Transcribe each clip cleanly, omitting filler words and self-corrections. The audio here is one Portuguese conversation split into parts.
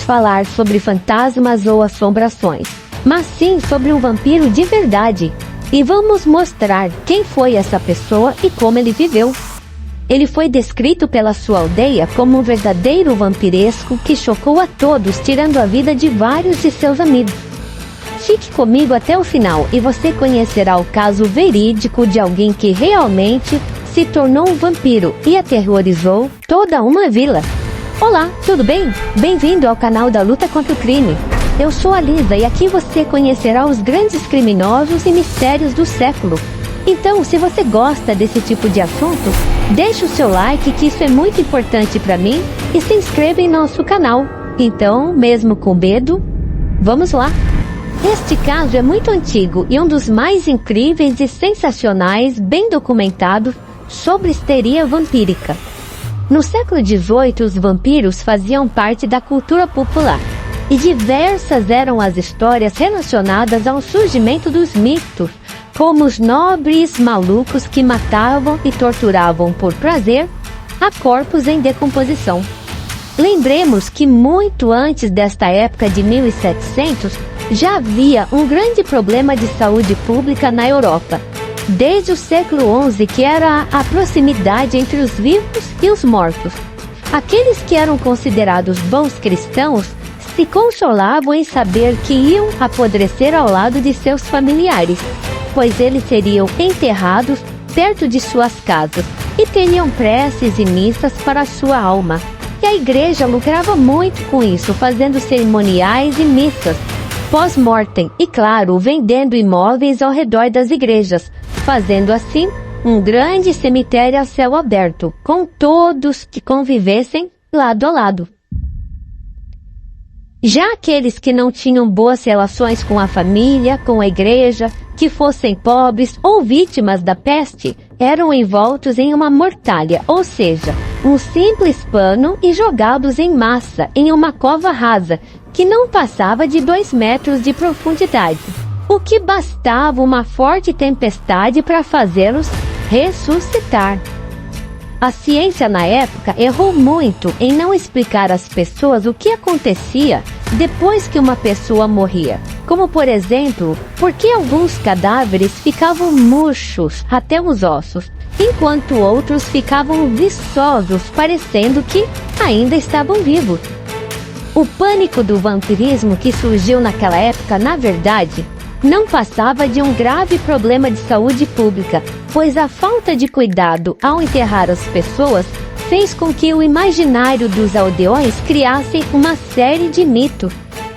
falar sobre fantasmas ou assombrações, mas sim sobre um vampiro de verdade. E vamos mostrar quem foi essa pessoa e como ele viveu. Ele foi descrito pela sua aldeia como um verdadeiro vampiresco que chocou a todos, tirando a vida de vários de seus amigos. Fique comigo até o final e você conhecerá o caso verídico de alguém que realmente se tornou um vampiro e aterrorizou toda uma vila. Olá, tudo bem? Bem-vindo ao canal da Luta contra o Crime. Eu sou a Lisa e aqui você conhecerá os grandes criminosos e mistérios do século. Então, se você gosta desse tipo de assunto, deixe o seu like, que isso é muito importante para mim, e se inscreva em nosso canal. Então, mesmo com medo, vamos lá! Este caso é muito antigo e um dos mais incríveis e sensacionais bem documentados sobre histeria vampírica. No século XVIII, os vampiros faziam parte da cultura popular, e diversas eram as histórias relacionadas ao surgimento dos mitos, como os nobres malucos que matavam e torturavam por prazer a corpos em decomposição. Lembremos que muito antes desta época de 1700, já havia um grande problema de saúde pública na Europa, desde o século XI, que era a proximidade entre os vivos e os mortos. Aqueles que eram considerados bons cristãos se consolavam em saber que iam apodrecer ao lado de seus familiares, pois eles seriam enterrados perto de suas casas e teriam preces e missas para sua alma. E a igreja lucrava muito com isso, fazendo cerimoniais e missas pós-mortem e, claro, vendendo imóveis ao redor das igrejas, fazendo assim um grande cemitério a céu aberto, com todos que convivessem lado a lado. Já aqueles que não tinham boas relações com a família, com a igreja, que fossem pobres ou vítimas da peste, eram envoltos em uma mortalha, ou seja, um simples pano, e jogados em massa em uma cova rasa, que não passava de 2 metros de profundidade, o que bastava uma forte tempestade para fazê-los ressuscitar. A ciência na época errou muito em não explicar às pessoas o que acontecia depois que uma pessoa morria, como por exemplo, por que alguns cadáveres ficavam murchos até os ossos, enquanto outros ficavam viçosos, parecendo que ainda estavam vivos. O pânico do vampirismo que surgiu naquela época, na verdade, não passava de um grave problema de saúde pública, pois a falta de cuidado ao enterrar as pessoas fez com que o imaginário dos aldeões criasse uma série de mitos.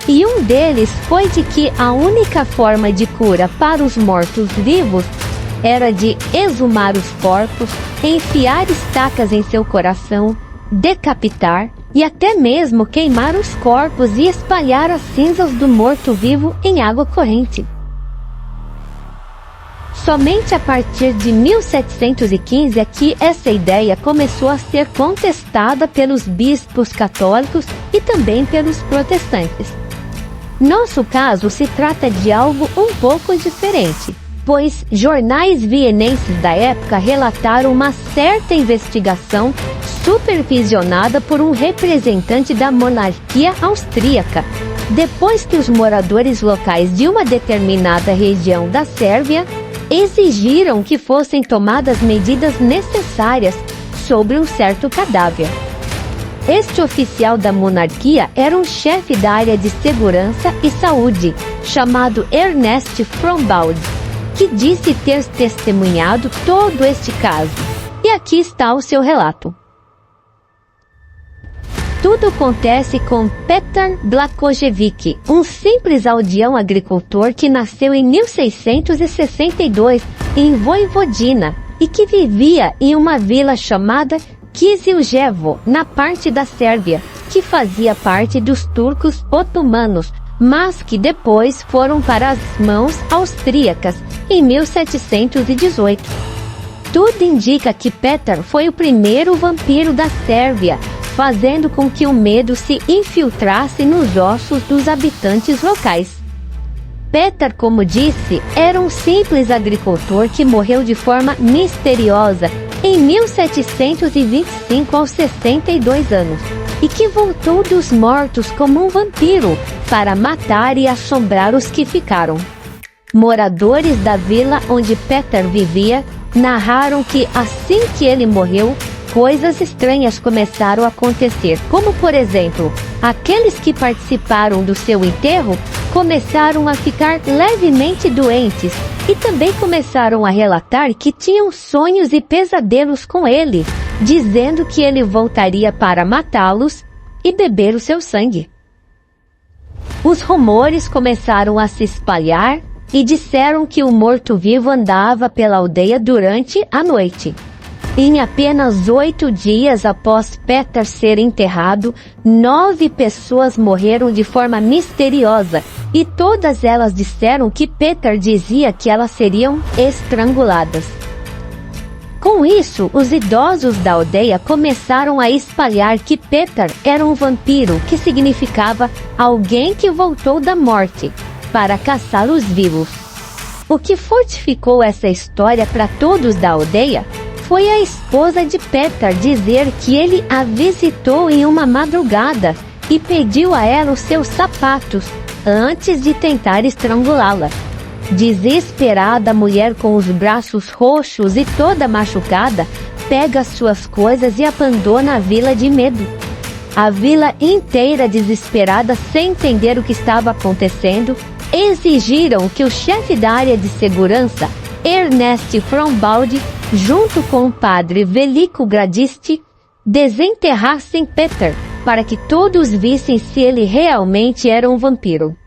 E um deles foi de que a única forma de cura para os mortos-vivos era de exumar os corpos, enfiar estacas em seu coração, decapitar e até mesmo queimar os corpos e espalhar as cinzas do morto-vivo em água corrente. Somente a partir de 1715 é que essa ideia começou a ser contestada pelos bispos católicos e também pelos protestantes. Nosso caso se trata de algo um pouco diferente, pois jornais vienenses da época relataram uma certa investigação supervisionada por um representante da monarquia austríaca, depois que os moradores locais de uma determinada região da Sérvia exigiram que fossem tomadas medidas necessárias sobre um certo cadáver. Este oficial da monarquia era um chefe da área de segurança e saúde, chamado Ernest Frombald, que disse ter testemunhado todo este caso. E aqui está o seu relato. Tudo acontece com Petar Blakojevic, um simples aldeão agricultor que nasceu em 1662 em Voivodina e que vivia em uma vila chamada Kiziljevo, na parte da Sérvia, que fazia parte dos turcos otomanos, mas que depois foram para as mãos austríacas em 1718. Tudo indica que Petar foi o primeiro vampiro da Sérvia, fazendo com que o medo se infiltrasse nos ossos dos habitantes locais. Petar, como disse, era um simples agricultor que morreu de forma misteriosa em 1725 aos 62 anos. e que voltou dos mortos como um vampiro para matar e assombrar os que ficaram. Moradores da vila onde Peter vivia narraram que assim que ele morreu, coisas estranhas começaram a acontecer, como por exemplo, aqueles que participaram do seu enterro começaram a ficar levemente doentes e também começaram a relatar que tinham sonhos e pesadelos com ele, dizendo que ele voltaria para matá-los e beber o seu sangue. Os rumores começaram a se espalhar e disseram que o morto-vivo andava pela aldeia durante a noite. Em apenas 8 dias após Peter ser enterrado, 9 pessoas morreram de forma misteriosa, e todas elas disseram que Peter dizia que elas seriam estranguladas. Com isso, os idosos da aldeia começaram a espalhar que Peter era um vampiro, que significava alguém que voltou da morte, para caçar os vivos. O que fortificou essa história para todos da aldeia foi a esposa de Peter dizer que ele a visitou em uma madrugada e pediu a ela os seus sapatos antes de tentar estrangulá-la. Desesperada, a mulher com os braços roxos e toda machucada pega suas coisas e abandona a vila de medo. A vila inteira, desesperada, sem entender o que estava acontecendo, exigiram que o chefe da área de segurança, Ernest Frombald, junto com o padre Veliko Gradisti, desenterrassem Peter, para que todos vissem se ele realmente era um vampiro.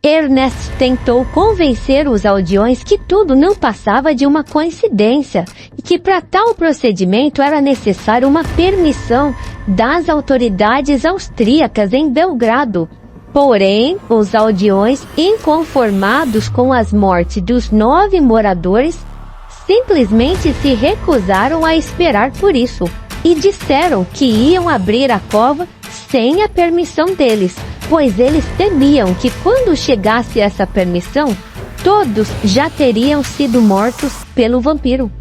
Ernest tentou convencer os aldeões que tudo não passava de uma coincidência e que para tal procedimento era necessário uma permissão das autoridades austríacas em Belgrado. Porém, os aldeões, inconformados com as mortes dos 9 moradores, simplesmente se recusaram a esperar por isso e disseram que iam abrir a cova sem a permissão deles, pois eles temiam que quando chegasse essa permissão, todos já teriam sido mortos pelo vampiro.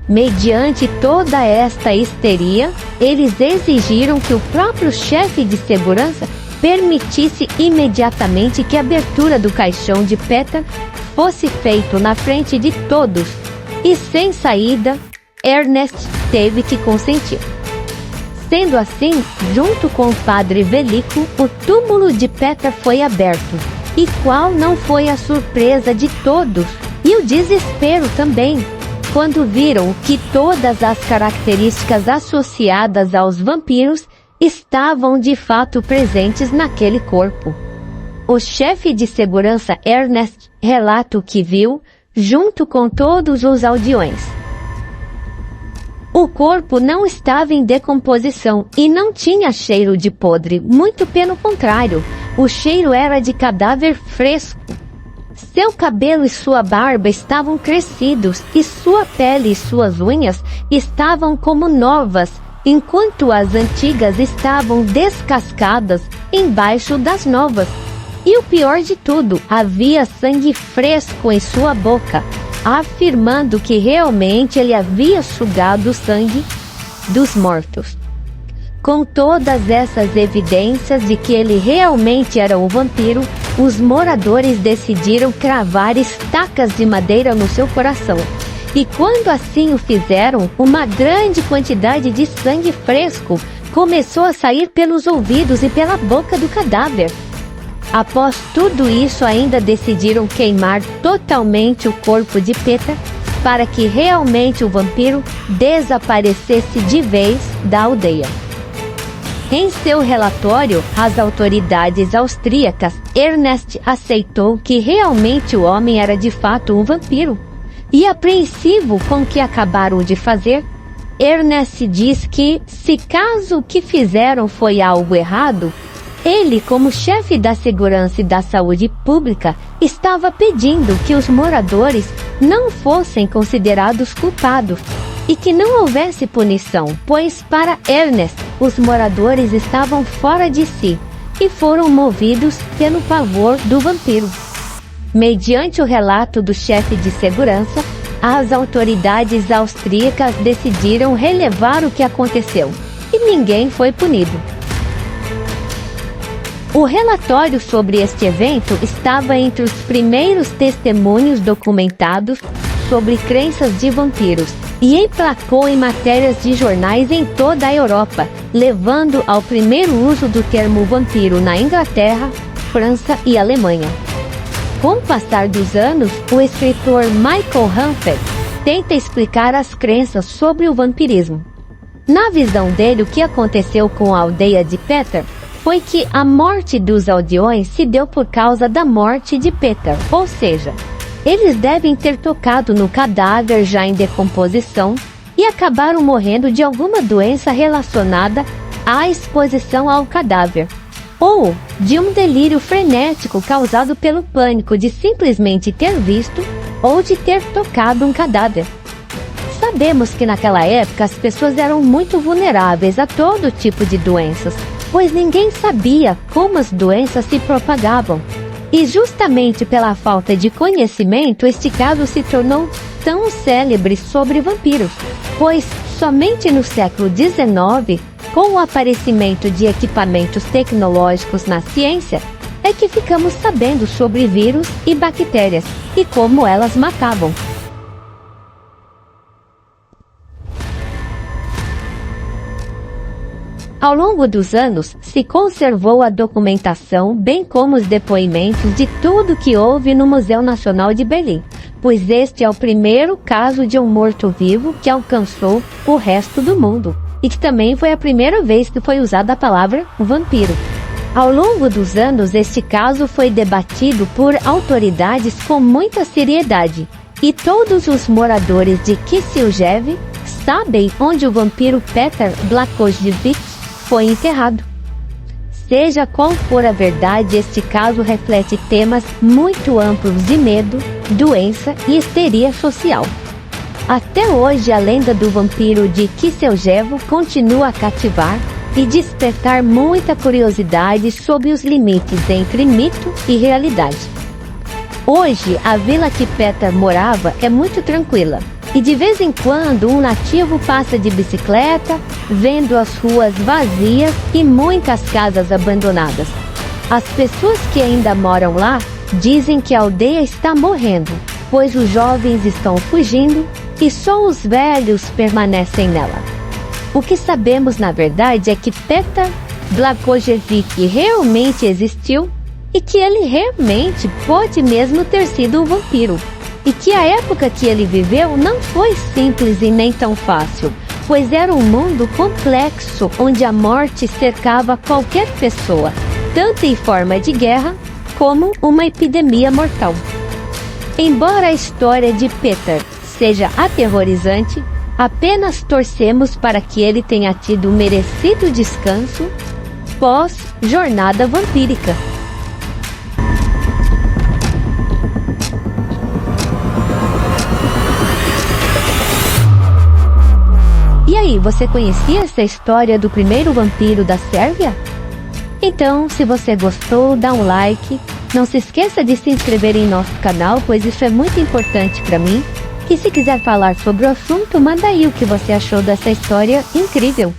Mediante toda esta histeria, eles exigiram que o próprio chefe de segurança permitisse imediatamente que a abertura do caixão de Peter fosse feito na frente de todos, e sem saída, Ernest teve que consentir. Sendo assim, junto com o padre Veliko, o túmulo de Peter foi aberto. E qual não foi a surpresa de todos, e o desespero também, quando viram que todas as características associadas aos vampiros estavam de fato presentes naquele corpo. O chefe de segurança Ernest relata o que viu, junto com todos os aldeões. O corpo não estava em decomposição e não tinha cheiro de podre, muito pelo contrário, o cheiro era de cadáver fresco. Seu cabelo e sua barba estavam crescidos e sua pele e suas unhas estavam como novas, enquanto as antigas estavam descascadas embaixo das novas. E o pior de tudo, havia sangue fresco em sua boca, afirmando que realmente ele havia sugado o sangue dos mortos. Com todas essas evidências de que ele realmente era um vampiro, os moradores decidiram cravar estacas de madeira no seu coração. E quando assim o fizeram, uma grande quantidade de sangue fresco começou a sair pelos ouvidos e pela boca do cadáver. Após tudo isso, ainda decidiram queimar totalmente o corpo de Peter para que realmente o vampiro desaparecesse de vez da aldeia. Em seu relatório, as autoridades austríacas, Ernest aceitou que realmente o homem era de fato um vampiro. E apreensivo com o que acabaram de fazer, Ernest diz que, se caso o que fizeram foi algo errado, ele, como chefe da segurança e da saúde pública, estava pedindo que os moradores não fossem considerados culpados e que não houvesse punição, pois para Ernest, os moradores estavam fora de si e foram movidos pelo pavor do vampiro. Mediante o relato do chefe de segurança, as autoridades austríacas decidiram relevar o que aconteceu e e ninguém foi punido. O relatório sobre este evento estava entre os primeiros testemunhos documentados sobre crenças de vampiros e emplacou em matérias de jornais em toda a Europa, levando ao primeiro uso do termo vampiro na Inglaterra, França e Alemanha. Com o passar dos anos, o escritor Michael Humphrey tenta explicar as crenças sobre o vampirismo. Na visão dele, o que aconteceu com a aldeia de Peter foi que a morte dos aldeões se deu por causa da morte de Peter, ou seja, eles devem ter tocado no cadáver já em decomposição e acabaram morrendo de alguma doença relacionada à exposição ao cadáver, ou de um delírio frenético causado pelo pânico de simplesmente ter visto ou de ter tocado um cadáver. Sabemos que naquela época as pessoas eram muito vulneráveis a todo tipo de doenças, pois ninguém sabia como as doenças se propagavam. E justamente pela falta de conhecimento, este caso se tornou tão célebre sobre vampiros, pois somente no século XIX, com o aparecimento de equipamentos tecnológicos na ciência, é que ficamos sabendo sobre vírus e bactérias e como elas matavam. Ao longo dos anos, se conservou a documentação, bem como os depoimentos de tudo que houve no Museu Nacional de Berlim, pois este é o primeiro caso de um morto-vivo que alcançou o resto do mundo, e que também foi a primeira vez que foi usada a palavra vampiro. Ao longo dos anos, este caso foi debatido por autoridades com muita seriedade, e todos os moradores de Kisseljev sabem onde o vampiro Peter Blazkowicz foi enterrado. Seja qual for a verdade, este caso reflete temas muito amplos de medo, doença e histeria social. Até hoje, a lenda do vampiro de Kisseljev continua a cativar e despertar muita curiosidade sobre os limites entre mito e realidade. Hoje, a vila que Peter morava é muito tranquila, e de vez em quando um nativo passa de bicicleta, vendo as ruas vazias e muitas casas abandonadas. As pessoas que ainda moram lá dizem que a aldeia está morrendo, pois os jovens estão fugindo e só os velhos permanecem nela. O que sabemos na verdade é que Peter Blazkowicz realmente existiu e que ele realmente pode mesmo ter sido um vampiro. E que a época que ele viveu não foi simples e nem tão fácil, pois era um mundo complexo onde a morte cercava qualquer pessoa, tanto em forma de guerra como uma epidemia mortal. Embora a história de Peter seja aterrorizante, apenas torcemos para que ele tenha tido um merecido descanso pós-jornada vampírica. E aí, você conhecia essa história do primeiro vampiro da Sérvia? Então, se você gostou, dá um like. Não se esqueça de se inscrever em nosso canal, pois isso é muito importante para mim. E se quiser falar sobre o assunto, manda aí o que você achou dessa história incrível.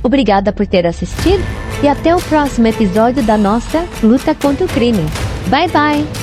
Obrigada por ter assistido e até o próximo episódio da nossa luta contra o crime. Bye bye!